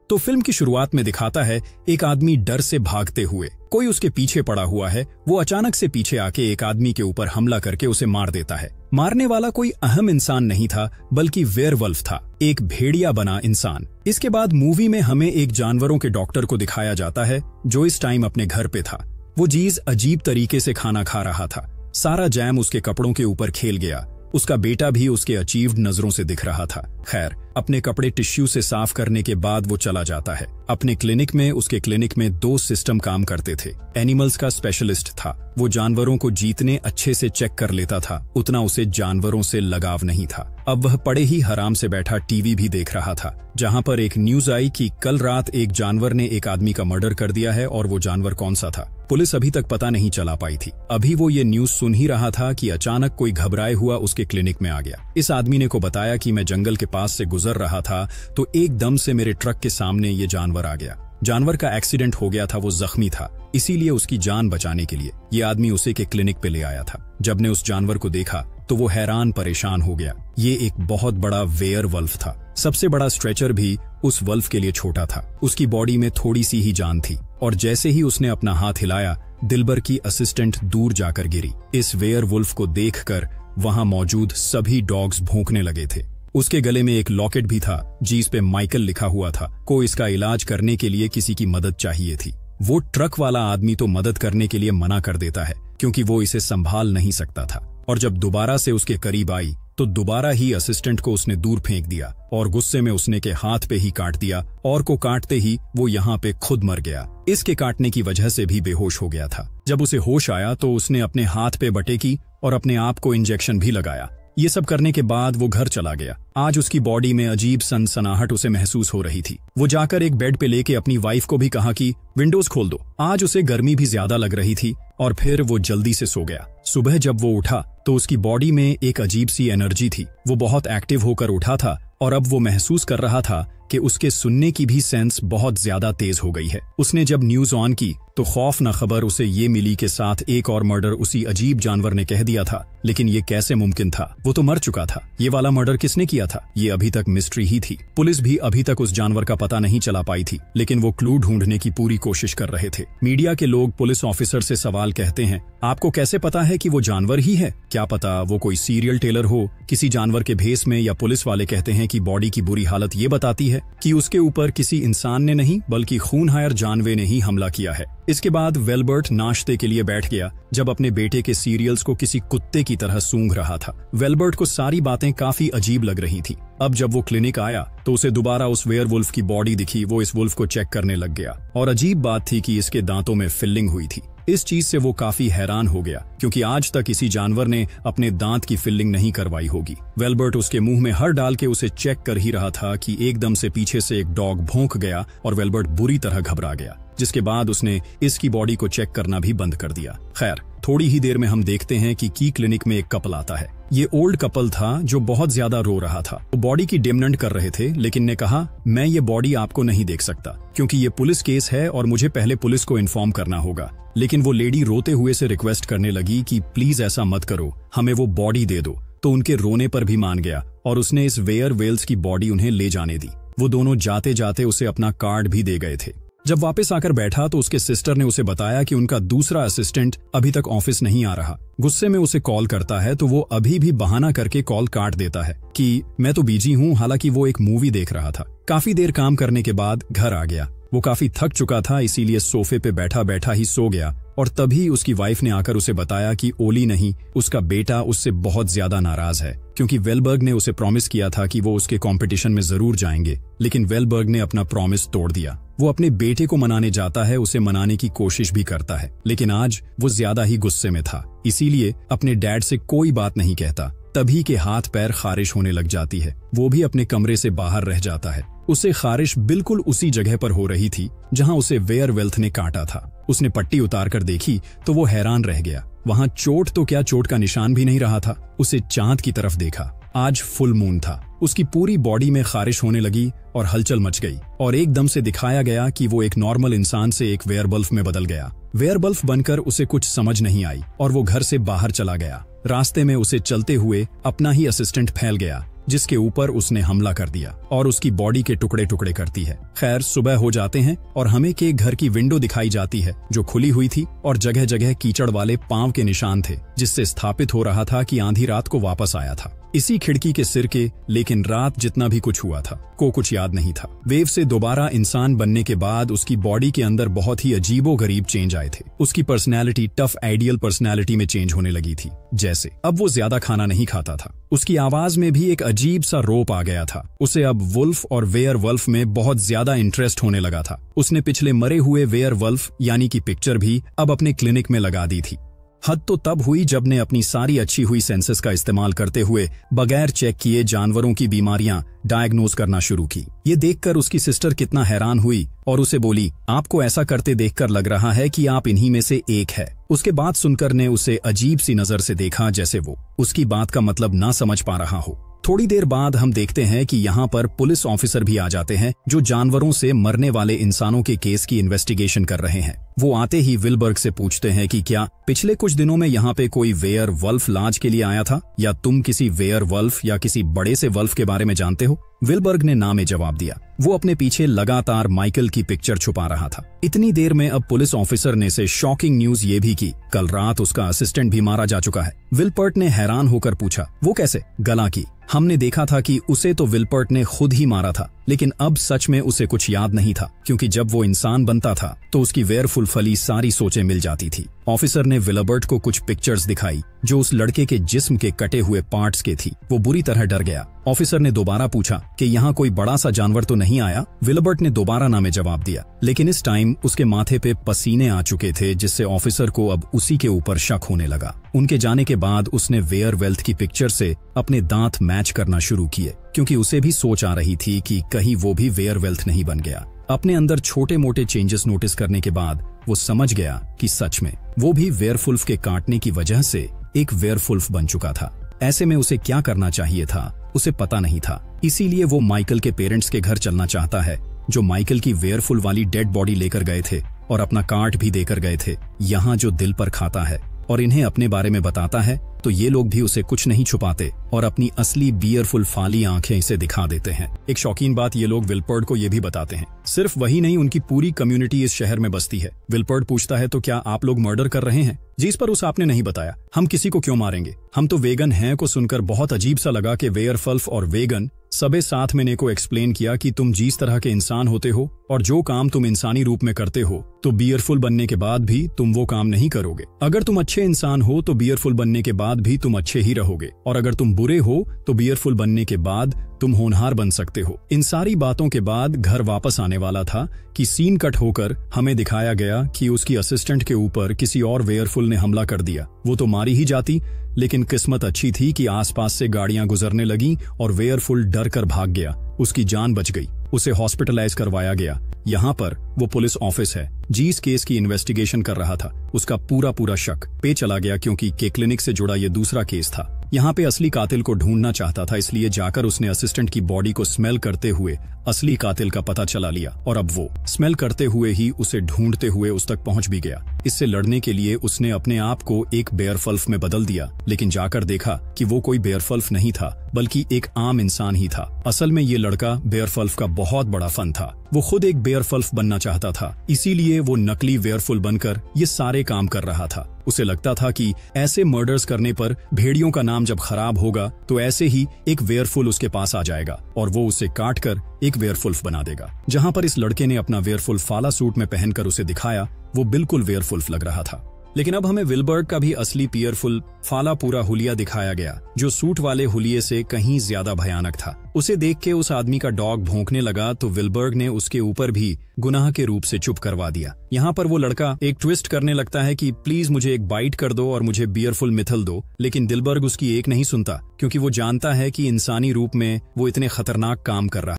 तो फिल्म की शुरुआत में दिखाता है एक आदमी डर से भागते हुए, कोई उसके पीछे पड़ा हुआ है। वो अचानक से पीछे आके एक आदमी के ऊपर हमला करके उसे मार देता है। मारने वाला कोई अहम इंसान नहीं था, बल्कि वेयरवल्फ था, एक भेड़िया बना इंसान। इसके बाद मूवी में हमें एक जानवरों के डॉक्टर को दिखाया जाता है जो इस टाइम अपने घर पे था। वो जीज अजीब तरीके से खाना खा रहा था, सारा जैम उसके कपड़ों के ऊपर खेल गया। उसका बेटा भी उसके अचीव्ड नजरों से दिख रहा था। खैर, अपने कपड़े टिश्यू से साफ करने के बाद वो चला जाता है अपने क्लिनिक में। उसके क्लिनिक में 2 सिस्टम काम करते थे। एनिमल्स का स्पेशलिस्ट था, वो जानवरों को जितने अच्छे से चेक कर लेता था उतना उसे जानवरों से लगाव नहीं था। अब वह पड़े ही हराम से बैठा टीवी भी देख रहा था, जहां पर एक न्यूज आई कि कल रात एक जानवर ने एक आदमी का मर्डर कर दिया है, और वो जानवर कौन सा था पुलिस अभी तक पता नहीं चला पाई थी। अभी वो ये न्यूज सुन ही रहा था कि अचानक कोई घबराए हुआ उसके क्लिनिक में आ गया। इस आदमी ने को बताया कि मैं जंगल के पास से गुजर रहा था तो एकदम से मेरे ट्रक के सामने ये जानवर आ गया। जानवर का एक्सीडेंट हो गया था, वो जख्मी था, इसीलिए उसकी जान बचाने के लिए ये आदमी उसे के क्लिनिक पे ले आया था। जब ने उस जानवर को देखा तो वो हैरान परेशान हो गया। ये एक बहुत बड़ा वेयरवल्फ था। सबसे बड़ा स्ट्रेचर भी उस वल्फ के लिए छोटा था। उसकी बॉडी में थोड़ी सी ही जान थी, और जैसे ही उसने अपना हाथ हिलाया, दिलबर की असिस्टेंट दूर जाकर गिरी। इस वेयरवुल्फ को देखकर वहां मौजूद सभी डॉग्स भौंकने लगे थे। उसके गले में एक लॉकेट भी था जिस पे माइकल लिखा हुआ था। को इसका इलाज करने के लिए किसी की मदद चाहिए थी। वो ट्रक वाला आदमी तो मदद करने के लिए मना कर देता है क्योंकि वो इसे संभाल नहीं सकता था, और जब दोबारा से उसके करीब आई तो दोबारा ही असिस्टेंट को उसने दूर फेंक दिया और गुस्से में उसने के हाथ पे ही काट दिया, और को काटते ही वो यहाँ पे खुद मर गया। इसके काटने की वजह से भी बेहोश हो गया था। जब उसे होश आया तो उसने अपने हाथ पे बटे की और अपने आप को इंजेक्शन भी लगाया। ये सब करने के बाद वो घर चला गया। आज उसकी बॉडी में अजीब सनसनाहट उसे महसूस हो रही थी। वो जाकर एक बेड पे लेके अपनी वाइफ को भी कहा कि विंडोज खोल दो। आज उसे गर्मी भी ज्यादा लग रही थी, और फिर वो जल्दी से सो गया। सुबह जब वो उठा तो उसकी बॉडी में एक अजीब सी एनर्जी थी। वो बहुत एक्टिव होकर उठा था, और अब वो महसूस कर रहा था कि उसके सुनने की भी सेंस बहुत ज्यादा तेज हो गई है। उसने जब न्यूज ऑन की तो खौफ न खबर उसे ये मिली के साथ एक और मर्डर उसी अजीब जानवर ने कह दिया था। लेकिन ये कैसे मुमकिन था? वो तो मर चुका था। ये वाला मर्डर किसने किया था? ये अभी तक मिस्ट्री ही थी। पुलिस भी अभी तक उस जानवर का पता नहीं चला पाई थी, लेकिन वो क्लू ढूंढने की पूरी कोशिश कर रहे थे। मीडिया के लोग पुलिस ऑफिसर से सवाल कहते हैं, आपको कैसे पता है कि वो जानवर ही है? क्या पता वो कोई सीरियल टेलर हो किसी जानवर के भेस में। या पुलिस वाले कहते हैं कि बॉडी की बुरी हालत ये बताती है कि उसके ऊपर किसी इंसान ने नहीं बल्कि खूनहार जानवर ने ही हमला किया है। इसके बाद वेलबर्ट नाश्ते के लिए बैठ गया जब अपने बेटे के सीरियल्स को किसी कुत्ते की तरह सूंघ रहा था। वेलबर्ट को सारी बातें काफी अजीब लग रही थी। अब जब वो क्लिनिक आया तो उसे दोबारा उस वेयरवुल्फ की बॉडी दिखी। वो इस वुल्फ को चेक करने लग गया, और अजीब बात थी कि इसके दांतों में फिलिंग हुई थी। इस चीज से वो काफी हैरान हो गया क्योंकि आज तक किसी जानवर ने अपने दांत की फिलिंग नहीं करवाई होगी। वेलबर्ट उसके मुंह में हर डाल के उसे चेक कर ही रहा था कि एकदम से पीछे से एक डॉग भौंक गया और वेलबर्ट बुरी तरह घबरा गया, जिसके बाद उसने इसकी बॉडी को चेक करना भी बंद कर दिया। खैर, थोड़ी ही देर में हम देखते हैं कि की क्लिनिक में एक कपल आता है। ये ओल्ड कपल था जो बहुत ज्यादा रो रहा था। वो बॉडी की डिमनेंट कर रहे थे, लेकिन ने कहा मैं ये बॉडी आपको नहीं देख सकता क्योंकि ये पुलिस केस है और मुझे पहले पुलिस को इन्फॉर्म करना होगा। लेकिन वो लेडी रोते हुए से रिक्वेस्ट करने लगी कि प्लीज ऐसा मत करो, हमें वो बॉडी दे दो। तो उनके रोने पर भी मान गया और उसने इस वेयरवेल्स की बॉडी उन्हें ले जाने दी। वो दोनों जाते जाते उसे अपना कार्ड भी दे गए थे। जब वापस आकर बैठा तो उसके सिस्टर ने उसे बताया कि उनका दूसरा असिस्टेंट अभी तक ऑफिस नहीं आ रहा। गुस्से में उसे कॉल करता है तो वो अभी भी बहाना करके कॉल काट देता है कि मैं तो बिजी हूँ, हालांकि वो एक मूवी देख रहा था। काफी देर काम करने के बाद घर आ गया। वो काफी थक चुका था, इसीलिए सोफे पे बैठा बैठा ही सो गया, और तभी उसकी वाइफ ने आकर उसे बताया कि ओली नहीं, उसका बेटा उससे बहुत ज्यादा नाराज है क्योंकि वेलबर्ग ने उसे प्रॉमिस किया था कि वो उसके कंपटीशन में जरूर जाएंगे, लेकिन वेलबर्ग ने अपना प्रॉमिस तोड़ दिया। वो अपने बेटे को मनाने जाता है, उसे मनाने की कोशिश भी करता है, लेकिन आज वो ज्यादा ही गुस्से में था, इसीलिए अपने डैड से कोई बात नहीं कहता। तभी के हाथ पैर खारिश होने लग जाती है। वो भी अपने कमरे से बाहर रह जाता है। उसे खारिश बिल्कुल उसी जगह पर हो रही थी जहां उसे वेयरवेल्थ ने काटा था। उसने पट्टी उतार कर देखी तो वो हैरान रह गया। वहां चोट तो क्या, चोट का निशान भी नहीं रहा था। उसे चांद की तरफ देखा। आज फुल मून था। उसकी पूरी बॉडी में खारिश होने लगी और हलचल मच गई, और एकदम से दिखाया गया कि वो एक नॉर्मल इंसान से एक वेयरवुल्फ में बदल गया। वेयरवुल्फ बनकर उसे कुछ समझ नहीं आई और वो घर से बाहर चला गया। रास्ते में उसे चलते हुए अपना ही असिस्टेंट फैल गया, जिसके ऊपर उसने हमला कर दिया और उसकी बॉडी के टुकड़े टुकड़े करती है। खैर, सुबह हो जाते हैं और हमें के घर की विंडो दिखाई जाती है जो खुली हुई थी और जगह जगह कीचड़ वाले पांव के निशान थे, जिससे स्थापित हो रहा था कि आंधी रात को वापस आया था इसी खिड़की के सिर के। लेकिन रात जितना भी कुछ हुआ था को कुछ याद नहीं था। वेव से दोबारा इंसान बनने के बाद उसकी बॉडी के अंदर बहुत ही अजीबो गरीब चेंज आए थे। उसकी पर्सनैलिटी टफ आइडियल पर्सनैलिटी में चेंज होने लगी थी। जैसे अब वो ज्यादा खाना नहीं खाता था। उसकी आवाज में भी एक अजीब सा रोप आ गया था। उसे अब वुल्फ और वेयर वल्फ में बहुत ज्यादा इंटरेस्ट होने लगा था। उसने पिछले मरे हुए वेयर वल्फ यानी कि पिक्चर भी अब अपने क्लिनिक में लगा दी थी। हद तो तब हुई जब ने अपनी सारी अच्छी हुई सेंसेस का इस्तेमाल करते हुए बगैर चेक किए जानवरों की बीमारियां डायग्नोज करना शुरू की। ये देखकर उसकी सिस्टर कितना हैरान हुई और उसे बोली, आपको ऐसा करते देखकर लग रहा है कि आप इन्हीं में से एक है। उसके बात सुनकर ने उसे अजीब सी नजर से देखा, जैसे वो उसकी बात का मतलब ना समझ पा रहा हो। थोड़ी देर बाद हम देखते हैं कि यहाँ पर पुलिस ऑफिसर भी आ जाते हैं जो जानवरों से मरने वाले इंसानों के केस की इन्वेस्टिगेशन कर रहे हैं। वो आते ही विलबर्ग से पूछते हैं कि क्या पिछले कुछ दिनों में यहाँ पे कोई वेयर वल्फ लाज के लिए आया था, या तुम किसी वेयर वल्फ या किसी बड़े से वल्फ के बारे में जानते हो? विलबर्ग ने ना में जवाब दिया। वो अपने पीछे लगातार माइकल की पिक्चर छुपा रहा था। इतनी देर में अब पुलिस ऑफिसर ने से शॉकिंग न्यूज ये भी की, कल रात उसका असिस्टेंट भी मारा जा चुका है। विल्पर्ट ने हैरान होकर पूछा, वो कैसे? गला की हमने देखा था कि उसे तो विल्पर्ट ने खुद ही मारा था, लेकिन अब सच में उसे कुछ याद नहीं था, क्योंकि जब वो इंसान बनता था तो उसकी वेयरफुल फली सारी सोचें मिल जाती थी। ऑफिसर ने विलबर्ट को कुछ पिक्चर्स दिखाई जो उस लड़के के जिस्म के कटे हुए पार्ट्स के थी। वो बुरी तरह डर गया। ऑफिसर ने दोबारा पूछा कि यहाँ कोई बड़ा सा जानवर तो नहीं आया? विलबर्ट ने दोबारा ना में जवाब दिया, लेकिन इस टाइम उसके माथे पे पसीने आ चुके थे, जिससे ऑफिसर को अब उसी के ऊपर शक होने लगा। उनके जाने के बाद उसने वेयर वेल्थ की पिक्चर से अपने दांत मैच करना शुरू किए, क्योंकि उसे भी सोच आ रही थी कि कहीं वो भी वेयर वेल्थ नहीं बन गया। अपने अंदर छोटे मोटे चेंजेस नोटिस करने के बाद वो समझ गया कि सच में वो भी वेयरवुल्फ के काटने की वजह से एक वेयरवुल्फ बन चुका था। ऐसे में उसे क्या करना चाहिए था उसे पता नहीं था। इसीलिए वो माइकल के पेरेंट्स के घर चलना चाहता है, जो माइकल की वेयरफुल वाली डेड बॉडी लेकर गए थे और अपना कार्ड भी देकर गए थे, यहाँ जो दिल पर खाता है और इन्हें अपने बारे में बताता है, तो ये लोग भी उसे कुछ नहीं छुपाते और अपनी असली बियरफुल फाली आंखें इसे दिखा देते हैं। एक शौकीन बात ये लोग विल्पर्ड को ये भी बताते हैं, सिर्फ वही नहीं, उनकी पूरी कम्युनिटी इस शहर में बसती है। विल्पर्ड पूछता है, तो क्या आप लोग मर्डर कर रहे हैं? जिस पर उस आपने नहीं बताया। हम किसी को क्यों मारेंगे, हम तो वेगन हैं। को सुनकर बहुत अजीब सा लगा कि वेयरवुल्फ और वेगन सबे साथ में ने को एक्सप्लेन किया कि तुम जिस तरह के इंसान होते हो और जो काम तुम इंसानी रूप में करते हो, तो बियरफुल बनने के बाद भी तुम वो काम नहीं करोगे। अगर तुम अच्छे इंसान हो तो बियरफुल बनने के बाद भी तुम अच्छे ही रहोगे, और अगर तुम बुरे हो तो बियरफुल बनने के बाद तुम होनहार बन सकते हो। इन सारी बातों के बाद घर वापस आने वाला था कि सीन कट होकर हमें दिखाया गया कि उसकी असिस्टेंट के ऊपर किसी और वेयरफुल ने हमला कर दिया। वो तो मारी ही जाती, लेकिन किस्मत अच्छी थी कि आसपास से गाड़ियां गुजरने लगीं और वेयरफुल डर कर भाग गया। उसकी जान बच गई। उसे हॉस्पिटलाइज करवाया गया। यहाँ पर वो पुलिस ऑफिस है जिस केस की इन्वेस्टिगेशन कर रहा था। उसका पूरा शक पे चला गया क्योंकि के क्लिनिक से जुड़ा ये दूसरा केस था। यहाँ पे असली कातिल को ढूंढना चाहता था, इसलिए जाकर उसने असिस्टेंट की बॉडी को स्मेल करते हुए असली कातिल का पता चला लिया, और अब वो स्मेल करते हुए ही उसे ढूंढते हुए उस तक पहुंच भी गया। इससे लड़ने के लिए उसने अपने आप को एक बेयरवुल्फ में बदल दिया, लेकिन जाकर देखा कि वो कोई बेयरवुल्फ नहीं था, बल्कि एक आम इंसान ही था। असल में ये लड़का बेयरवुल्फ का बहुत बड़ा फन था। वो खुद एक बेयरवुल्फ बनना चाहता था, इसीलिए वो नकली वेयरवुल्फ बनकर ये सारे काम कर रहा था। उसे लगता था कि ऐसे मर्डर्स करने पर भेड़ियों का नाम जब खराब होगा तो ऐसे ही एक वेयरवुल्फ उसके पास आ जाएगा और वो उसे काट कर एक वेयरवुल्फ बना देगा। जहां पर इस लड़के ने अपना वेयरवुल्फ फाला सूट में पहनकर उसे दिखाया, वो बिल्कुल वेयरवुल्फ लग रहा था। लेकिन अब हमें विल्बर्ग का भी असली पियरफुल फाला पूरा हुलिया दिखाया गया, जो सूट वाले हुलिये से कहीं ज्यादा भयानक था। उसे देख के उस आदमी का डॉग भौंकने लगा तो विल्बर्ग ने उसके ऊपर भी गुनाह के रूप से चुप करवा दिया। यहाँ पर वो लड़का एक ट्विस्ट करने लगता है कि प्लीज मुझे एक बाइट कर दो और मुझे बियरफुल मिथल दो, लेकिन दिलबर्ग उसकी एक नहीं सुनता, क्योंकि वो जानता है कि इंसानी रूप में वो इतने खतरनाक काम कर रहा है।